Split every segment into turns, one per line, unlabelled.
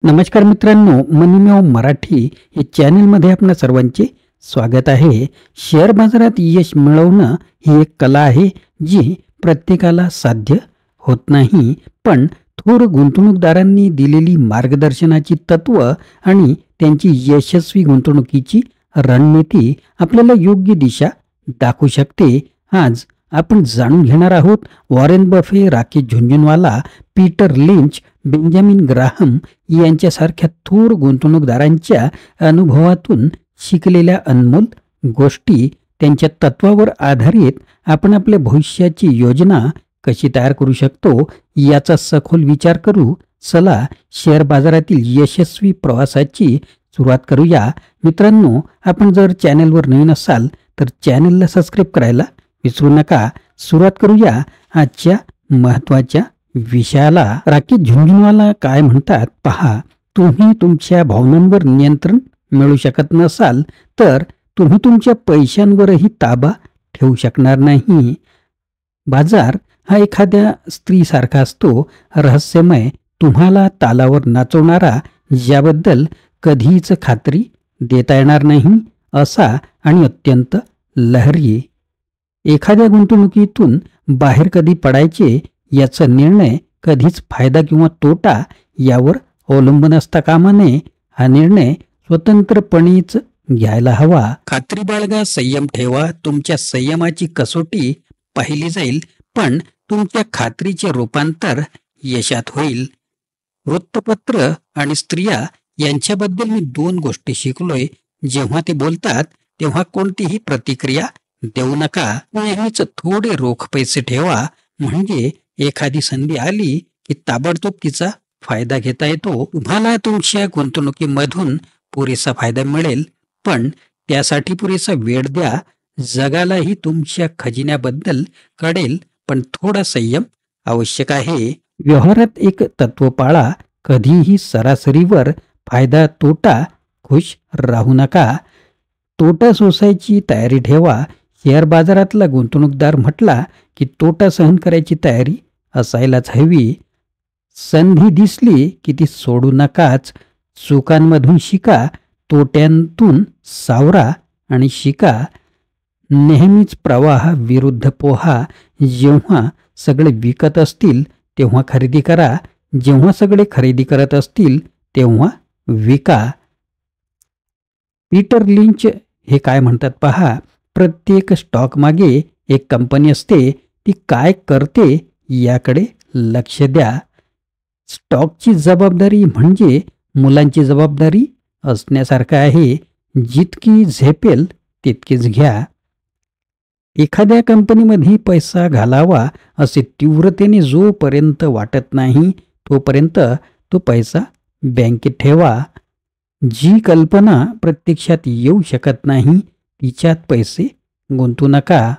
नमस्कार मित्रांनो, मनीमेव मराठी या चॅनलमध्ये आपणा सर्वांचे स्वागत आहे. शेअर बाजारात यश मिळवणं ही एक कला आहे जी प्रत्येकाला साध्य होत नाही. पण थोर गुंतवणूकदारांनी दिलेली मार्गदर्शनाची तत्व आणि त्यांची यशस्वी गुंतवणुकीची रणनीती आपल्याला योग्य दिशा दाखवू शकते. आज आपण जाणून घेणार आहोत Warren Buffett, Rakesh Jhunjhunwala, Peter Lynch, Benjamin Graham यांच्यासारख्या थोर गुंतवणूकदारांच्या अनुभवातून शिकलेल्या अनमोल गोष्टी. त्यांच्या तत्वावर आधारित आपण आपल्या भविष्याची योजना कशी तयार करू शकतो याचा सखोल विचार करू. चला शेअर बाजारातील यशस्वी प्रवासाची सुरुवात करूया. मित्रांनो, आपण जर चॅनलवर नवीन असाल तर चॅनलला सबस्क्राईब करायला विसरू नका. सुरुवात करूया आजच्या महत्त्वाच्या विषयाला. राकेश झुनझुनवाला काय म्हणतात पहा, तुम्ही तुमच्या भावनांवर नियंत्रण मिळवू शकत नसाल तर तुम्ही तुमच्या पैशांवरही ताबा ठेवू शकणार नाही. बाजार हा एखाद्या स्त्रीसारखा असतो, रहस्यमय, तुम्हाला तालावर नाचवणारा, ज्याबद्दल कधीच खात्री देता येणार नाही असा आणि अत्यंत लहरी. एखाद्या गुंतवणुकीतून बाहेर कधी पडायचे याचा निर्णय कधीच फायदा किंवा तोटा यावर अवलंबून असता कामा नये. हा निर्णय स्वतंत्रपणेच घ्यायला हवा. खात्री बाळगा, संयम ठेवा. तुमच्या संयमाची कसोटी पाहिली जाईल, पण तुमच्या खात्रीचे रूपांतर यशात होईल. वृत्तपत्र आणि स्त्रिया यांच्याबद्दल मी 2 गोष्टी शिकलोय. जेव्हा ते बोलतात तेव्हा कोणतीही प्रतिक्रिया देऊ नका. नेहमीच थोडे रोख पैसे ठेवा, म्हणजे एखादी संधी आली की ताबडतोब तिचा फायदा घेता येतो. तुम्हाला तुमच्या गुंतवणुकीमधून पुरेसा फायदा मिळेल, पण त्यासाठी पुरेसा वेळ द्या. जगालाही तुमच्या खजिन्याबद्दल कळेल, पण थोडा संयम आवश्यक आहे. व्यवहारात एक तत्व पाळा, कधीही सरासरीवर फायदा तोटा खुश राहू नका. तोटा सोसायची तयारी ठेवा. शेअर बाजारातला गुंतवणूकदार म्हटला की तोटा सहन करायची तयारी असायलाच हवी. संधी दिसली की ती सोडू नकाच. चुकांमधून शिका, तोट्यांतून सावरा आणि शिका. नेहमीच प्रवाह विरुद्ध पोहा. जेव्हा सगळे विकत असतील तेव्हा खरेदी करा, जेव्हा सगळे खरेदी करत असतील तेव्हा विका. पीटर लिंच हे काय म्हणतात पहा, प्रत्येक स्टॉक मागे एक कंपनी असते, ती काय करते याकडे लक्ष द्या. स्टॉकची जबाबदारी म्हणजे मुलांची जबाबदारी असण्यासारखं आहे. जितकी झेपेल तितकीच घ्या. एखाद्या कंपनीमध्ये पैसा घालावा असे तीव्रतेने जोपर्यंत वाटत नाही तोपर्यंत तो पैसा बँकेत ठेवा. जी कल्पना प्रत्यक्षात येऊ शकत नाही तिच्यात पैसे गुंतवू नका.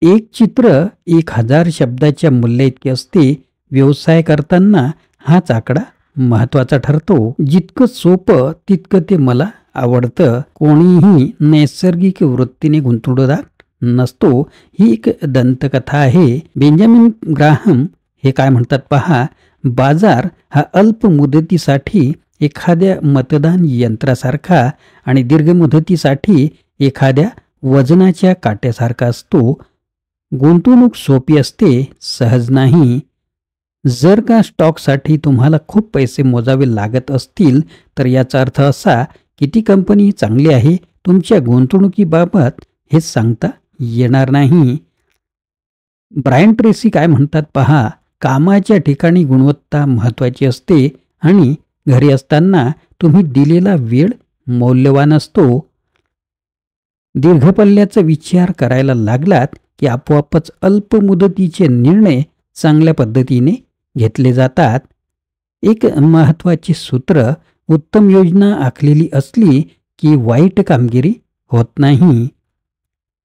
एक चित्र 1000 शब्दाच्या मूल्याइतके असते. व्यवसाय करताना हाच आकडा महत्वाचा ठरतो. जितकं सोपं तितकं ते मला आवडतं. कोणीही नैसर्गिक वृत्तीने गुंतवणूकदार नसतो. ही एक दंतकथा आहे. बेंजामिन ग्राहम हे काय म्हणतात पहा, बाजार हा अल्प मुदतीसाठी एखाद्या मतदान यंत्रासारखा आणि दीर्घ मुदतीसाठी एखाद्या वजनाच्या काट्यासारखा असतो. गुंतवणूक सोपी असते, सहज नाही. जर का स्टॉकसाठी तुम्हाला खूप पैसे मोजावे लागत असतील तर याचा अर्थ असा की ती कंपनी चांगली आहे. तुमच्या गुंतवणुकीबाबत हे सांगता येणार नाही. ब्रायन ट्रेसी काय म्हणतात पहा, कामाच्या ठिकाणी गुणवत्ता महत्वाची असते आणि घरी असताना तुम्ही दिलेला वेळ मौल्यवान असतो. दीर्घ पल्ल्याचा विचार करायला लागलात की आपोआपच अल्प मुदतीचे निर्णय चांगल्या पद्धतीने घेतले जातात. एक महत्त्वाचे सूत्र, उत्तम योजना आखलेली असली की वाईट कामगिरी होत नाही.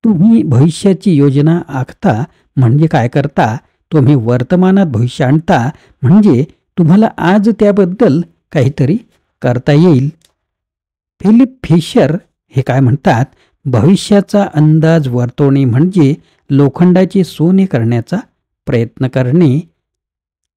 तुम्ही भविष्याची योजना आखता म्हणजे काय करता? तुम्ही वर्तमानात भविष्य आणता, म्हणजे तुम्हाला आज त्याबद्दल काहीतरी करता येईल. फिलिप फिशर हे काय म्हणतात, भविष्याचा अंदाज वर्तवणे म्हणजे लोखंडाचे सोने करण्याचा प्रयत्न करणे.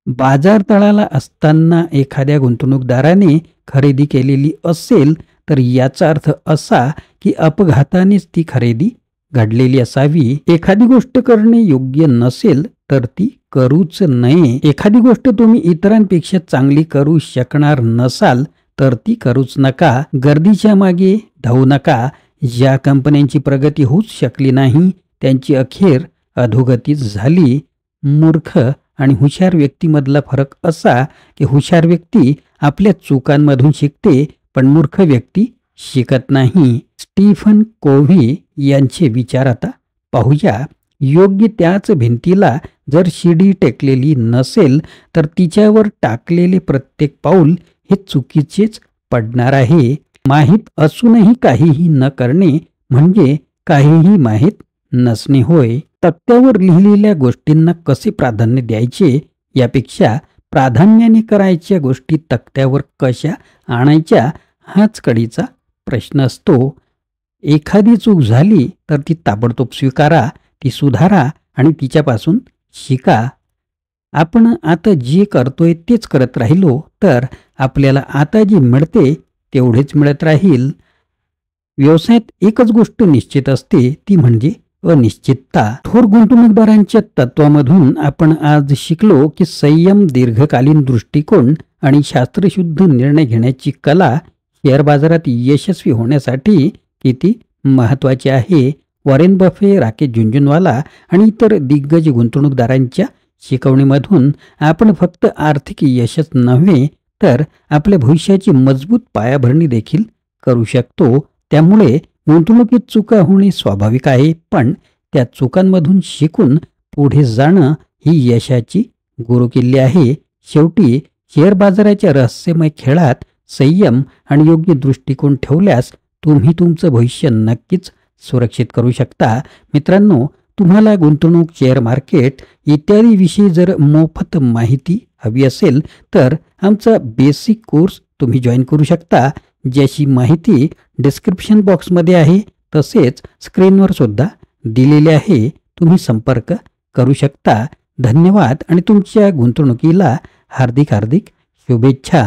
बाजार तळाला असताना एखाद्या गुंतवणूकदाराने खरेदी केलेली असेल तर याचा अर्थ असा की अपघातानेच ती खरेदी घडलेली असावी. एखादी गोष्ट करणे योग्य नसेल तर ती करूच नये. एखादी गोष्ट तुम्ही इतरांपेक्षा चांगली करू शकणार नसाल तर ती करूच नका. गर्दीच्या मागे धावू नका. ज्या कंपन्यांची प्रगती होऊच शकली नाही त्यांची अखेर अधोगतीच झाली. मूर्ख आणि हुशार व्यक्तीमधला फरक असा की हुशार व्यक्ती आपल्या चुकांमधून शिकते पण मूर्ख व्यक्ती शिकत नाही. स्टीफन कोव्ही यांचे विचार आता पाहूया. योग्य त्याच भिंतीला जर शिडी टेकलेली नसेल तर तिच्यावर टाकलेले प्रत्येक पाऊल हे चुकीचेच पडणार आहे. माहीत असूनही काहीही न करणे म्हणजे काहीही माहीत नसणे होय. तक्त्यावर लिहिलेल्या गोष्टींना कसे प्राधान्य द्यायचे यापेक्षा प्राधान्याने करायच्या गोष्टी तक्त्यावर कशा आणायच्या हाच कळीचा प्रश्न असतो. एखादी चूक झाली तर ती ताबडतोब स्वीकारा, ती सुधारा आणि तिच्यापासून शिका. आपण आता जे करतोय तेच करत राहिलो तर आपल्याला आता जे मिळते तेवढेच मिळत राहील. व्यवसायात एकच गोष्ट निश्चित असते ती म्हणजे अनिश्चितता. थोर गुंतवणूकदारांच्या तत्वामधून आपण आज शिकलो की संयम, दीर्घकालीन दृष्टिकोन आणि शास्त्रशुद्ध निर्णय घेण्याची कला शेअर बाजारात यशस्वी होण्यासाठी किती महत्त्वाची आहे. वॉरेन बफे, राकेश झुनझुनवाला आणि इतर दिग्गज गुंतवणूकदारांच्या शिकवणीमधून आपण फक्त आर्थिक यशच नव्हे तर आपल्या भविष्याची मजबूत पायाभरणी देखील करू शकतो. त्यामुळे गुंतवणुकीत चुका होणे स्वाभाविक आहे पण त्या चुकांमधून शिकून पुढे जाणं ही यशाची गुरुकिल्ली आहे. शेवटी शेअर बाजाराच्या रहस्यमय खेळात संयम आणि योग्य दृष्टिकोन ठेवल्यास तुम्ही तुमचं भविष्य नक्कीच सुरक्षित करू शकता. मित्रांनो, तुम्हाला गुंतवणूक, शेअर मार्केट इत्यादी विषयी जर मोफत माहिती हवी असेल तर आमचा बेसिक कोर्स तुम्ही जॉईन करू शकता, ज्याची माहिती डिस्क्रिप्शन बॉक्समध्ये आहे तसेच स्क्रीनवर सुद्धा दिलेले आहे. तुम्ही संपर्क करू शकता. धन्यवाद आणि तुमच्या गुंतवणुकीला हार्दिक शुभेच्छा.